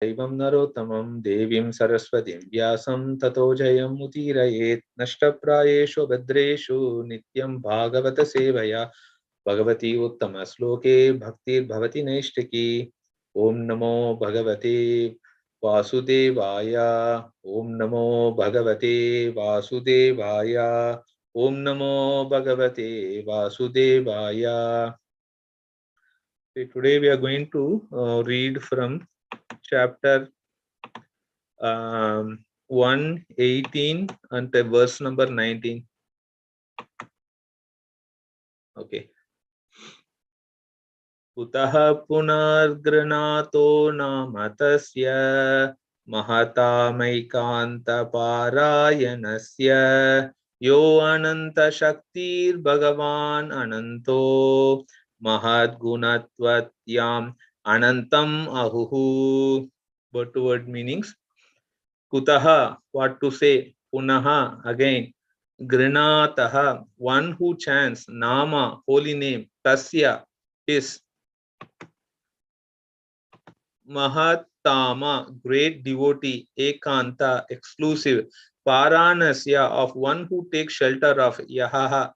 Devam Narottamam Devim Saraswatim Vyasam Tato Jayam Utirayet Nashtaprayeshu Bhadreshu Nityam Bhagavata Sevaya Bhagavati Uttama Sloke Bhaktir Bhavati Naishtaki Om Namo Bhagavate Vasudevaya Om Namo Bhagavate Vasudevaya Om Namo Bhagavate Vasudevaya. Today we are going to read from chapter 118 and the verse number 19. Okay. Kutaha punargranato namatasya mahata maikanta parayanasya yo ananta shaktir bhagavan ananto mahad gunatvatyam anantam ahuhu. Word to word meanings. Kutaha, what to say, punaha, again, grinataha, one who chants, nama, holy name, tasya, is, mahatama, great devotee, ekanta, exclusive, paranasya, of one who takes shelter of, yahaha,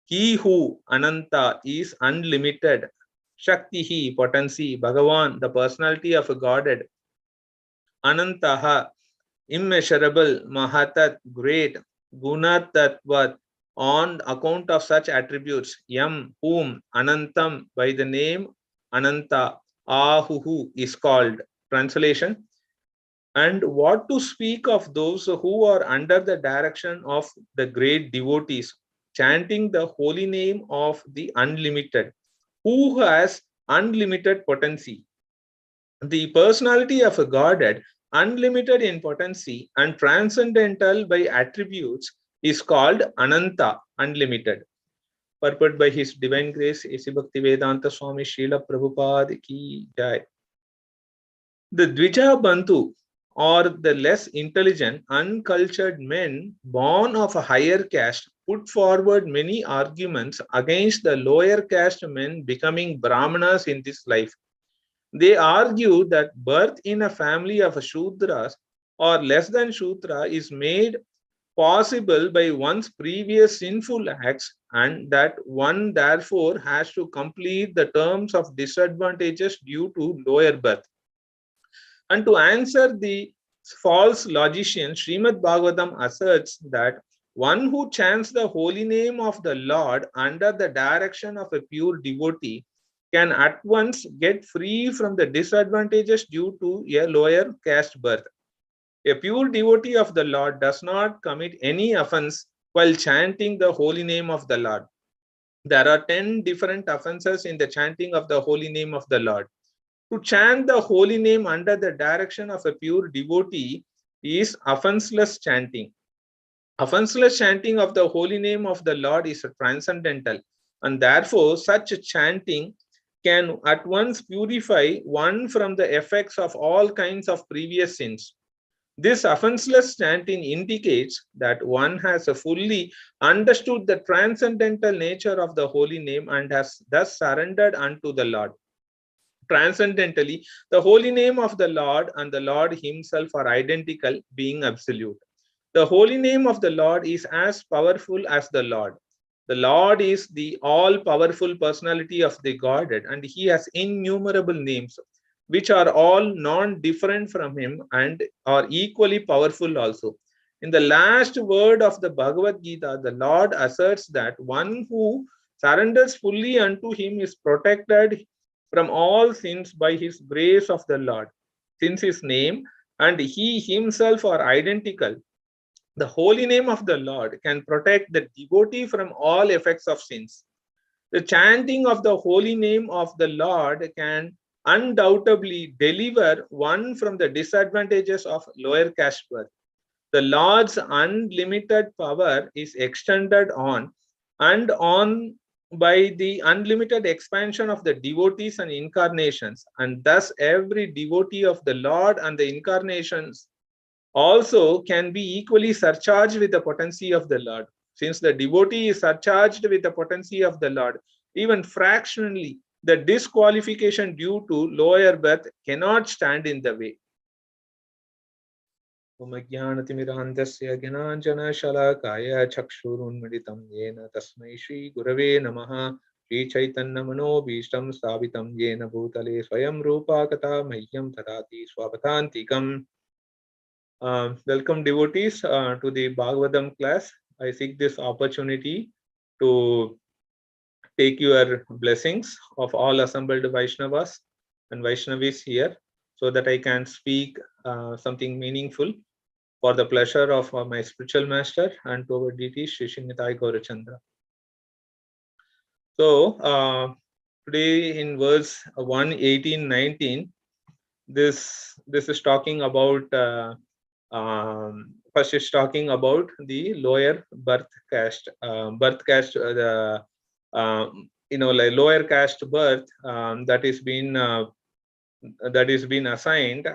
he who, ananta, is unlimited, shaktihi, potency, bhagavan, the personality of a godhead, anantaha, immeasurable, mahatat, great, gunatatvat, on account of such attributes, yam, whom, anantam, by the name ananta, ahuhu, is called. Translation. And what to speak of those who are under the direction of the great devotees, chanting the holy name of the unlimited, who has unlimited potency. The personality of a godhead, unlimited in potency and transcendental by attributes, is called Ananta, unlimited. Purport by His Divine Grace, A.C. Bhaktivedanta Swami Srila Prabhupada Ki Jai. The Dvija Bantu, or the less intelligent, uncultured men born of a higher caste, put forward many arguments against the lower caste men becoming Brahmanas in this life. They argue that birth in a family of Shudras or less than Shudra is made possible by one's previous sinful acts, and that one therefore has to complete the terms of disadvantages due to lower birth. And to answer the false logician, Srimad Bhagavatam asserts that one who chants the holy name of the Lord under the direction of a pure devotee can at once get free from the disadvantages due to a lower caste birth. A pure devotee of the Lord does not commit any offense while chanting the holy name of the Lord. There are 10 different offenses in the chanting of the holy name of the Lord. To chant the holy name under the direction of a pure devotee is offenseless chanting. Offenseless chanting of the holy name of the Lord is transcendental, and therefore such chanting can at once purify one from the effects of all kinds of previous sins. This offenseless chanting indicates that one has fully understood the transcendental nature of the holy name and has thus surrendered unto the Lord. Transcendentally, the holy name of the Lord and the Lord Himself are identical, being absolute. The holy name of the Lord is as powerful as the Lord. The Lord is the all-powerful personality of the Godhead, and He has innumerable names, which are all non-different from Him and are equally powerful also. In the last word of the Bhagavad Gita, the Lord asserts that one who surrenders fully unto Him is protected from all sins by His grace of the Lord. Since His name and He Himself are identical, the holy name of the Lord can protect the devotee from all effects of sins. The chanting of the holy name of the Lord can undoubtedly deliver one from the disadvantages of lower caste birth. The Lord's unlimited power is extended on and on by the unlimited expansion of the devotees and incarnations, and thus every devotee of the Lord and the incarnations also can be equally surcharged with the potency of the Lord. Since the devotee is surcharged with the potency of the Lord, even fractionally, the disqualification due to lower birth cannot stand in the way. Om Ajnanatimirandasya Gyananjana Shalakaya Chakshurunmilitam Yena Tasmai Shri Gurave Namaha Shri Chaitanya Manobhishtam Sthapitam Yena Bhutale Swayam Rupa Kata Mahyam Tadati Swavatantikam. Welcome devotees to the Bhagavatam class. I seek this opportunity to take your blessings of all assembled Vaishnavas and Vaishnavis here, so that I can speak something meaningful for the pleasure of my spiritual master and to our deity Shri Srimad Gaurachandra. So today in verse 1, 18, 19, this is talking about first is talking about the lower birth caste, the like lower caste birth that is been assigned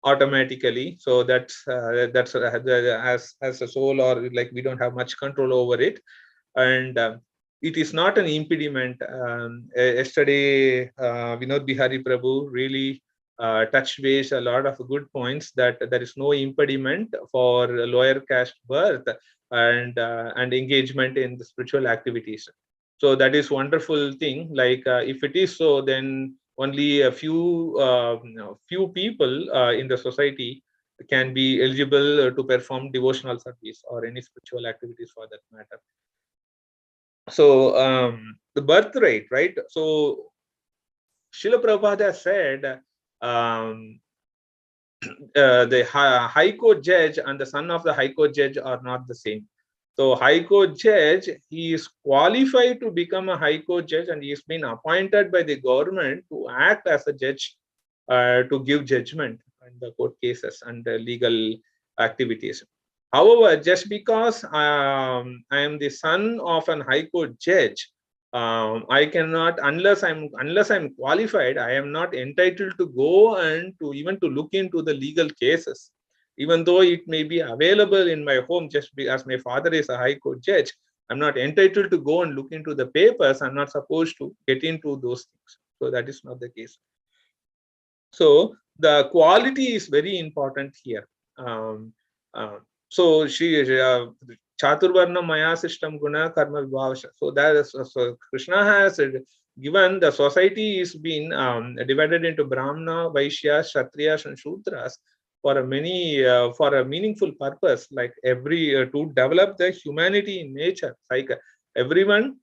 automatically. So that's as a soul, or like we don't have much control over it, and it is not an impediment. Yesterday, Vinod Bihari Prabhu really touched base a lot of good points, that there is no impediment for lower caste birth and engagement in the spiritual activities. So that is wonderful thing. Like if it is so, then only a few people in the society can be eligible to perform devotional service or any spiritual activities for that matter. So the birth rate, right? So Srila Prabhupada said the High Court judge and the son of the High Court judge are not the same. So High Court judge, he is qualified to become a High Court judge, and he has been appointed by the government to act as a judge to give judgment in the court cases and the legal activities. However, just because I am the son of an High Court judge, I cannot, unless I'm qualified, I am not entitled to go and to even to look into the legal cases, even though it may be available in my home. Just because my father is a High Court judge, I'm not entitled to go and look into the papers. I'm not supposed to get into those things. So that is not the case. So the quality is very important here. So she Chaturvarna Maya system Guna Karma Vibhavasha. So that is, so Krishna has given the society is been divided into Brahmana, Vaishyas, Kshatriyas, and Shudras for a meaningful purpose, like every to develop the humanity in nature, like everyone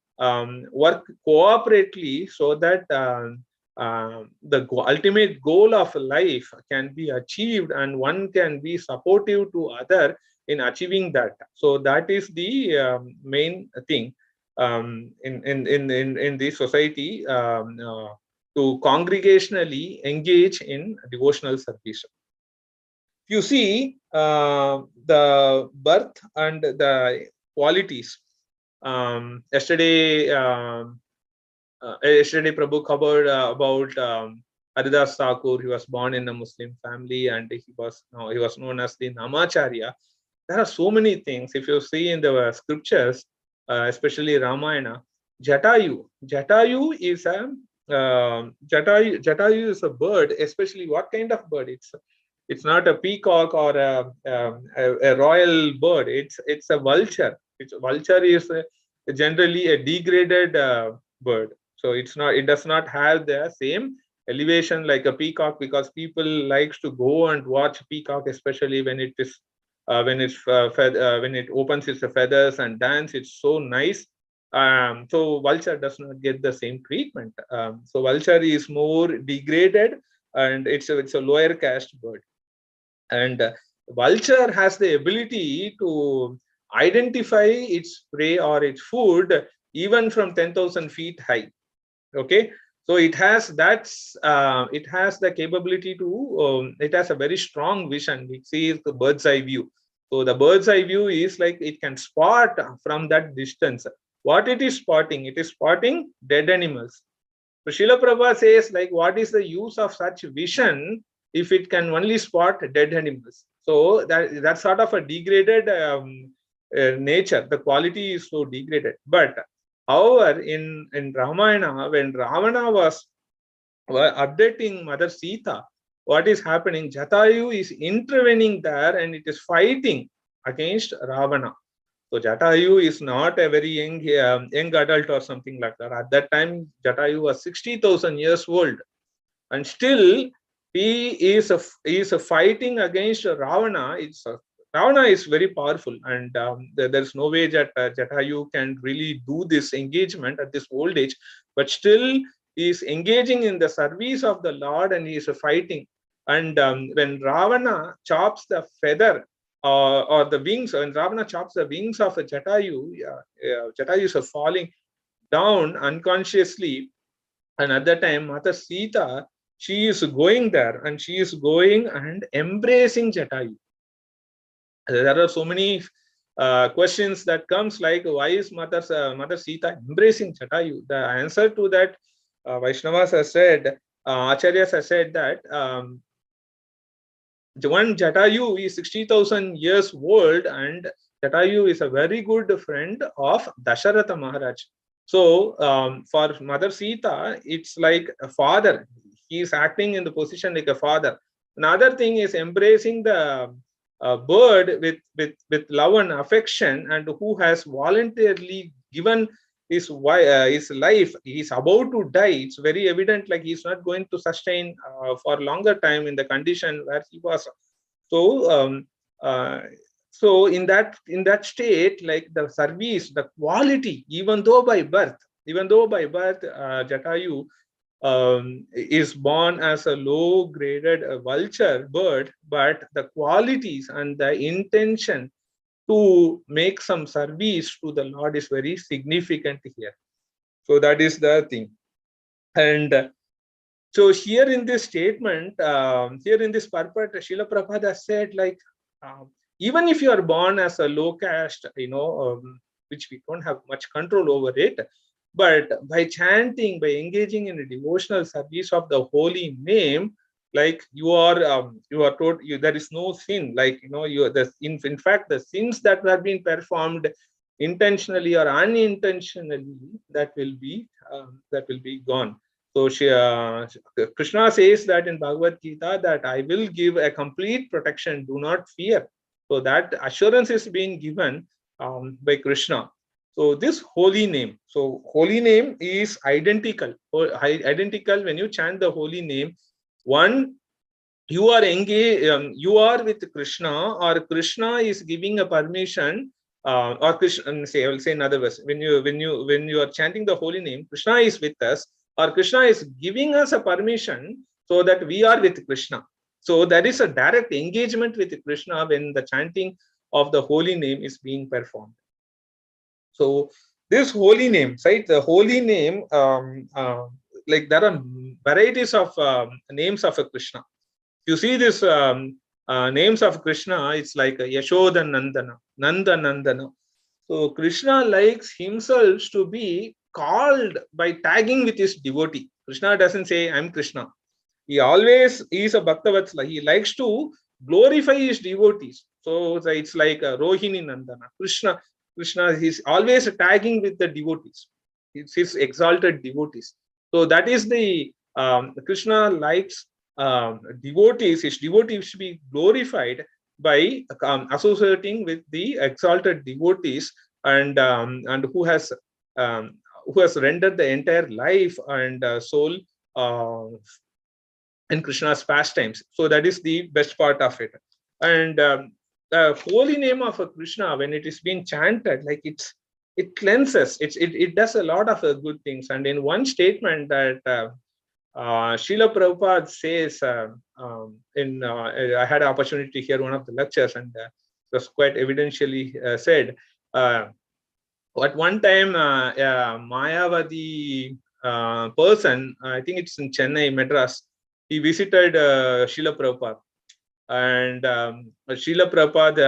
work cooperatively so that the ultimate goal of life can be achieved, and one can be supportive to other in achieving that. So that is the main thing in the society, to congregationally engage in devotional service. If you see the birth and the qualities, yesterday Prabhu covered about Haridas Thakur. He was born in a Muslim family, and he was known as the Namacharya. There are so many things. If you see in the scriptures, especially Ramayana, Jatayu is a Jatayu is a bird. Especially what kind of bird? It's not a peacock or a royal bird. It's a vulture. Vulture is generally a degraded bird. So it does not have the same elevation like a peacock, because people likes to go and watch peacock, especially when it is when it opens its feathers and dance. It's so nice. So vulture does not get the same treatment. So vulture is more degraded, and it's a lower caste bird. And vulture has the ability to identify its prey or its food even from 10,000 feet high. Okay, so it has it has the capability to it has a very strong vision. It sees the bird's eye view. So the bird's eye view is like it can spot from that distance. What it is spotting? It is spotting dead animals. So Srila Prabhupada says, like, what is the use of such vision if it can only spot dead animals? So that's sort of a degraded nature. The quality is so degraded. But however, in Ramayana, when Ravana was updating Mother Sita, what is happening? Jatayu is intervening there and it is fighting against Ravana. So Jatayu is not a very young adult or something like that. At that time, Jatayu was 60,000 years old, and still he is fighting against Ravana. Ravana is very powerful, and there's no way that Jatayu can really do this engagement at this old age. But still, he is engaging in the service of the Lord, and he is fighting. And when Ravana chops the feather or the wings, when Ravana chops the wings of a Jatayu, Jatayu is falling down unconsciously. And at that time, Mata Sita, she is going there and she is going and embracing Jatayu. There are so many questions that comes like, why is Mother Sita embracing Jatayu? The answer to that, Vaishnavas has said, Acharyas has said that one Jatayu is 60,000 years old, and Jatayu is a very good friend of Dasharatha Maharaj. So for Mother Sita, it's like a father. He is acting in the position like a father. Another thing is embracing the bird with love and affection, and who has voluntarily given his life. He's about to die. It's very evident, like he's not going to sustain for longer time in the condition where he was. So so in that state, like the service, the quality, even though by birth Jatayu is born as a low graded vulture bird, but the qualities and the intention to make some service to the Lord is very significant here. So that is the thing. And so here in this statement, here in this purport, Srila Prabhupada said, like, even if you are born as a low caste, which we don't have much control over it, but by chanting, by engaging in a devotional service of the holy name, like you are told, there is no sin. Like in fact, the sins that have been performed intentionally or unintentionally, that will be gone. So Krishna says that in Bhagavad Gita that I will give a complete protection. Do not fear. So that assurance is being given by Krishna. So this holy name. So holy name is identical. Identical when you chant the holy name. One, you are engaged. You are with Krishna, or Krishna is giving a permission. Or Krishna, I will say another verse. When you are chanting the holy name, Krishna is with us, or Krishna is giving us a permission so that we are with Krishna. So there is a direct engagement with Krishna when the chanting of the holy name is being performed. So this holy name, right? The holy name, like there are varieties of names of a Krishna. You see this names of Krishna, it's like Yashoda Nandana, Nanda Nandana. So Krishna likes himself to be called by tagging with his devotee. Krishna doesn't say, I'm Krishna. He always is a Bhaktavatsala. He likes to glorify his devotees. So it's like Rohini Nandana. Krishna is always tagging with the devotees. It's his exalted devotees. So that is the Krishna likes devotees. His devotees should be glorified by associating with the exalted devotees, and who has rendered the entire life and soul in Krishna's pastimes. So that is the best part of it. And the holy name of a Krishna, when it is being chanted, like it cleanses. It does a lot of good things. And in one statement that Srila Prabhupada says, I had an opportunity to hear one of the lectures, and it was quite evidentially said. At one time, Mayavadi person, I think it's in Chennai, Madras, he visited Srila Prabhupada. And Srila Prabhupada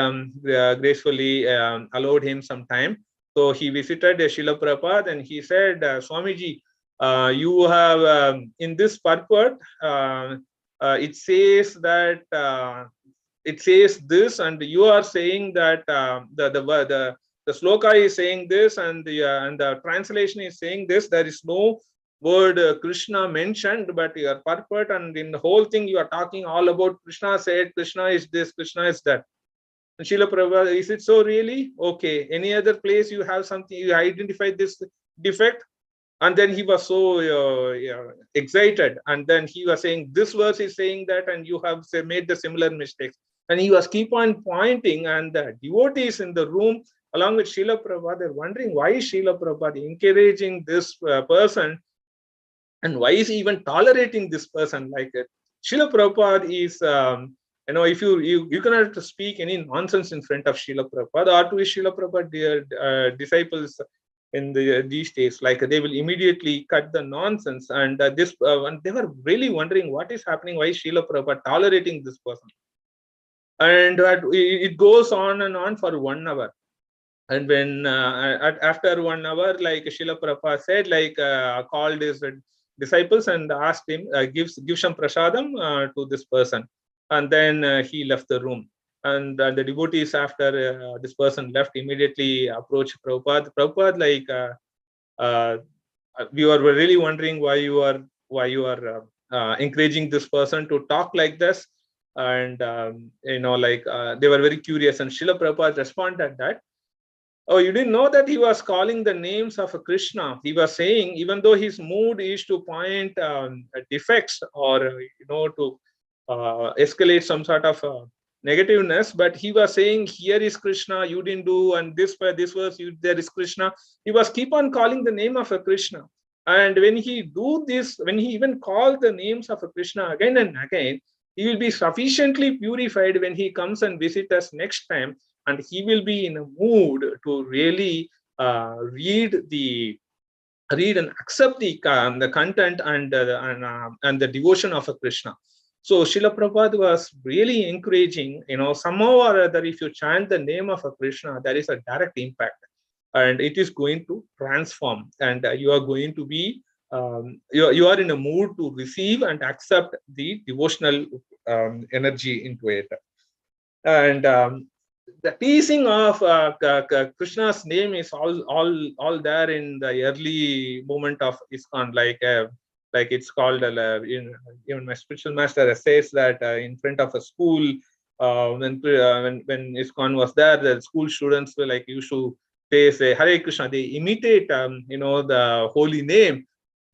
gracefully allowed him some time. So he visited Srila Prabhupada and he said, Swamiji, you have in this purport, it says that it says this, and you are saying that the sloka is saying this, and the translation is saying this. There is no word Krishna mentioned, but your purport and in the whole thing you are talking all about Krishna said, Krishna is this, Krishna is that. And Srila Prabhupada, is it so really? Okay. Any other place you have something, you identified this defect? And then he was so excited. And then he was saying, this verse is saying that, and you have made the similar mistakes. And he was keep on pointing, and the devotees in the room, along with Srila Prabhupada, they're wondering why is Srila Prabhupada encouraging this person, and why is he even tolerating this person like it? Srila Prabhupada is, if you cannot speak any nonsense in front of Srila Prabhupada or to Srila Prabhupada disciples in these days, like they will immediately cut the nonsense. And and they were really wondering what is happening, why is Srila Prabhupada tolerating this person? And it goes on and on for 1 hour. And when after 1 hour, like Srila Prabhupada said, like called his disciples and asked him, give some prasadam to this person. And then he left the room. And the devotees, after this person left, immediately approached Prabhupada. Prabhupada, like we were really wondering why you are encouraging this person to talk like this. And they were very curious. And Srila Prabhupada responded that, oh, you didn't know that he was calling the names of Krishna. He was saying, even though his mood is to point defects or to escalate some sort of negativeness, but he was saying, here is Krishna, you didn't do, and this verse, there is Krishna. He was keep on calling the name of a Krishna. And when he do this, when he even call the names of a Krishna again and again, he will be sufficiently purified when he comes and visit us next time. And he will be in a mood to really read and accept the content and the devotion of a Krishna. So Srila Prabhupada was really encouraging, somehow or other, if you chant the name of a Krishna, there is a direct impact, and it is going to transform, and you are going to be you are in a mood to receive and accept the devotional energy into it. And the teasing of Krishna's name is all there in the early moment of ISKCON, like it's called even my spiritual master says that in front of a school, when ISKCON was there, the school students were like used to say Hare Krishna. They imitate the holy name.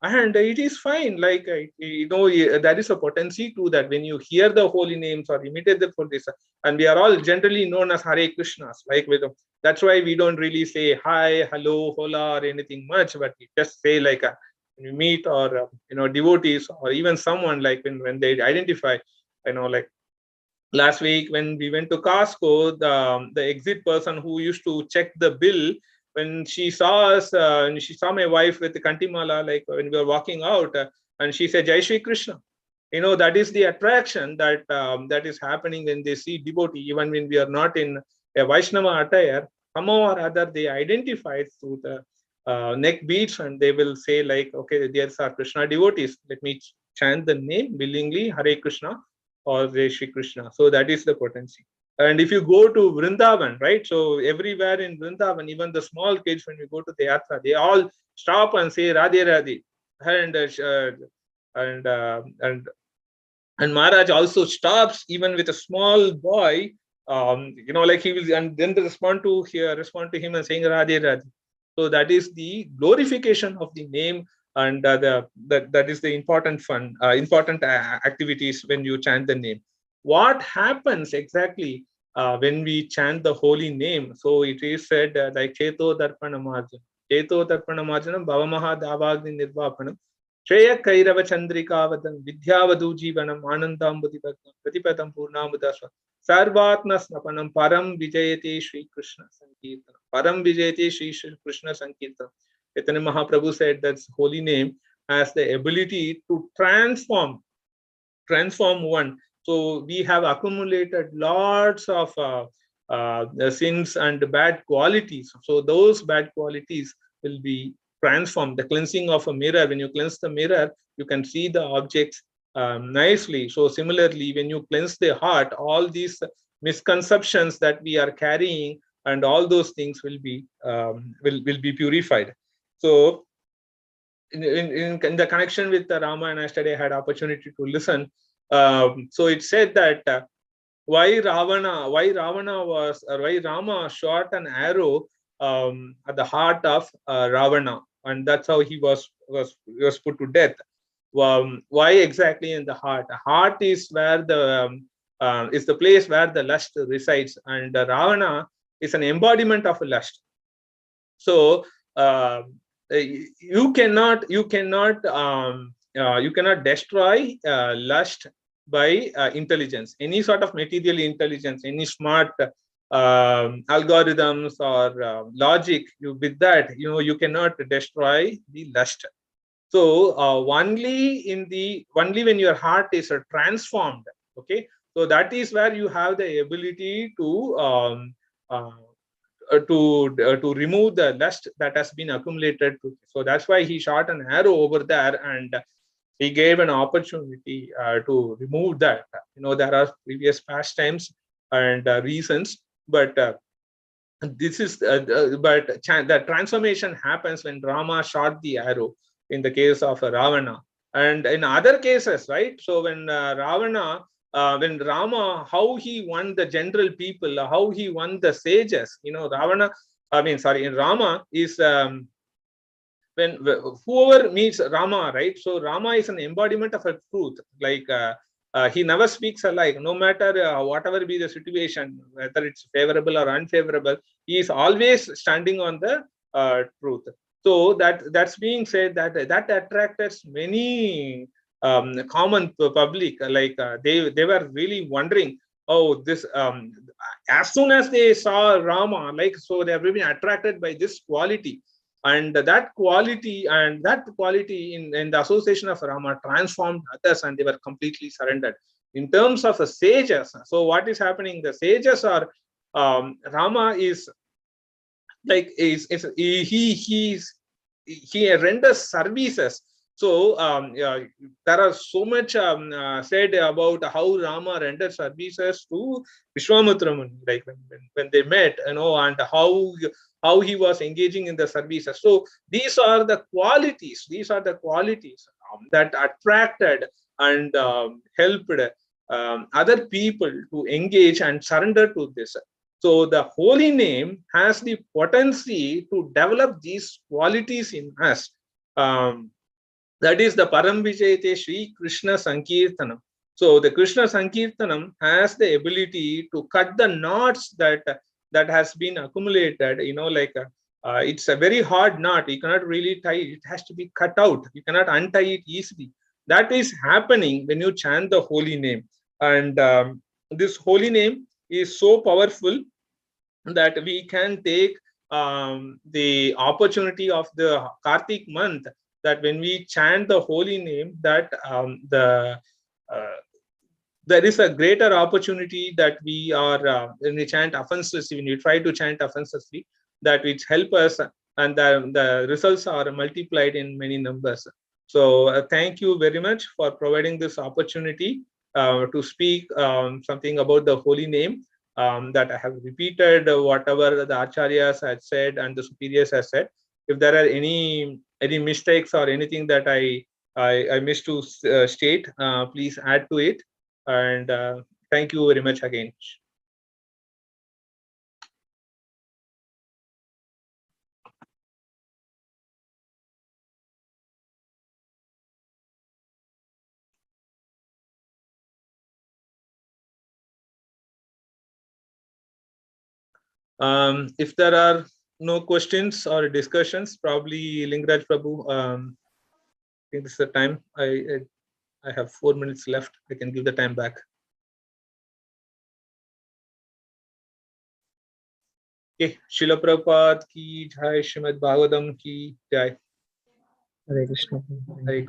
And it is fine, like there is a potency to that when you hear the holy names or imitate them for this. And we are all generally known as Hare Krishnas, like that's why we don't really say hi, hello, hola or anything much, but we just say like when you meet or devotees or even someone, like when they identify, like last week when we went to Costco, the exit person who used to check the bill, when she saw us, and she saw my wife with the Kantimala, like when we were walking out, and she said, Jai Shri Krishna. That is the attraction that is happening when they see devotee, even when we are not in a Vaishnava attire, somehow or other they identify through the neck beads, and they will say like, okay, there's our Krishna devotees. Let me chant the name willingly, Hare Krishna or Jai Shri Krishna. So that is the potency. And if you go to Vrindavan, right? So everywhere in Vrindavan, even the small kids, when we go to the yatra, they all stop and say Radhe Radhe. And Maharaj also stops even with a small boy, like he will, and then they respond to him and saying Radhe Radhe. So that is the glorification of the name, and that is the important activities when you chant the name. What happens exactly when we chant the holy name? So it is said like Cheto Darpanamarjanam, Bhavamaha Davagni Nirvapanam, Shreya Kairava Chandrikavadan, Vidyavadu Jivanam, Anandambudibhagam, Pratipatam Purnamudasva, Sarvatma Snapanam, Param Vijayate Sri Krishna Sankirtanam, Param Vijayate Sri Krishna Sankirtanam. Chaitanya Mahaprabhu said that holy name has the ability to transform one. So we have accumulated lots of sins and bad qualities. So those bad qualities will be transformed. The cleansing of a mirror, when you cleanse the mirror, you can see the objects nicely. So similarly, when you cleanse the heart, all these misconceptions that we are carrying and all those things will be purified. So in the connection with the Ramayana, yesterday I had opportunity to listen. So it said that why Rama shot an arrow at the heart of Ravana, and that's how he was put to death. Why exactly in the heart? The heart is where the place where the lust resides, and Ravana is an embodiment of lust. So you cannot destroy lust by intelligence, any sort of material intelligence, any smart algorithms or logic. With that, you cannot destroy the lust. So only when your heart is transformed, okay, so that is where you have the ability to remove the lust that has been accumulated. So that's why he shot an arrow over there, and he gave an opportunity to remove that. There are previous pastimes and reasons, but this is but the transformation happens when Rama shot the arrow in the case of Ravana, and in other cases, right? So when when Rama, how he won the general people, how he won the sages, in Rama is when whoever meets Rama, right? So Rama is an embodiment of a truth. Like he never speaks alike, no matter whatever be the situation, whether it's favorable or unfavorable. He is always standing on the truth. So that's being said, that attracted many common public. Like they were really wondering, oh, this as soon as they saw Rama, like, so they have been attracted by this quality. And that quality in the association of Rama transformed others, and they were completely surrendered. In terms of the sages, so what is happening? The sages are Rama is like he renders services. So there are so much said about how Rama rendered services to Vishwamitra Muni, like when they met, and how he was engaging in the services. So these are the qualities. That attracted and helped other people to engage and surrender to this. So the holy name has the potency to develop these qualities in us. That is the Param Vijayate Sri Krishna Sankirtanam. So the Krishna Sankirtanam has the ability to cut the knots that has been accumulated. It's a very hard knot. You cannot really tie it. It has to be cut out. You cannot untie it easily. That is happening when you chant the holy name. And this holy name is so powerful that we can take the opportunity of the Kartik month, that when we chant the holy name, that there is a greater opportunity that we are when we chant offenselessly, when we try to chant offenselessly, that which help us, and the results are multiplied in many numbers. So thank you very much for providing this opportunity to speak something about the holy name. That I have repeated whatever the acharyas had said and the superiors have said. If there are any mistakes or anything that I missed to state, please add to it. And thank you very much again. If there are no questions or discussions, probably Lingaraj Prabhu, I think this is the time. I have 4 minutes left. I can give the time back. Okay, Srila Prabhupada ki jai, Srimad Bhagavatam ki jai. Hare Krishna. Hare Krishna.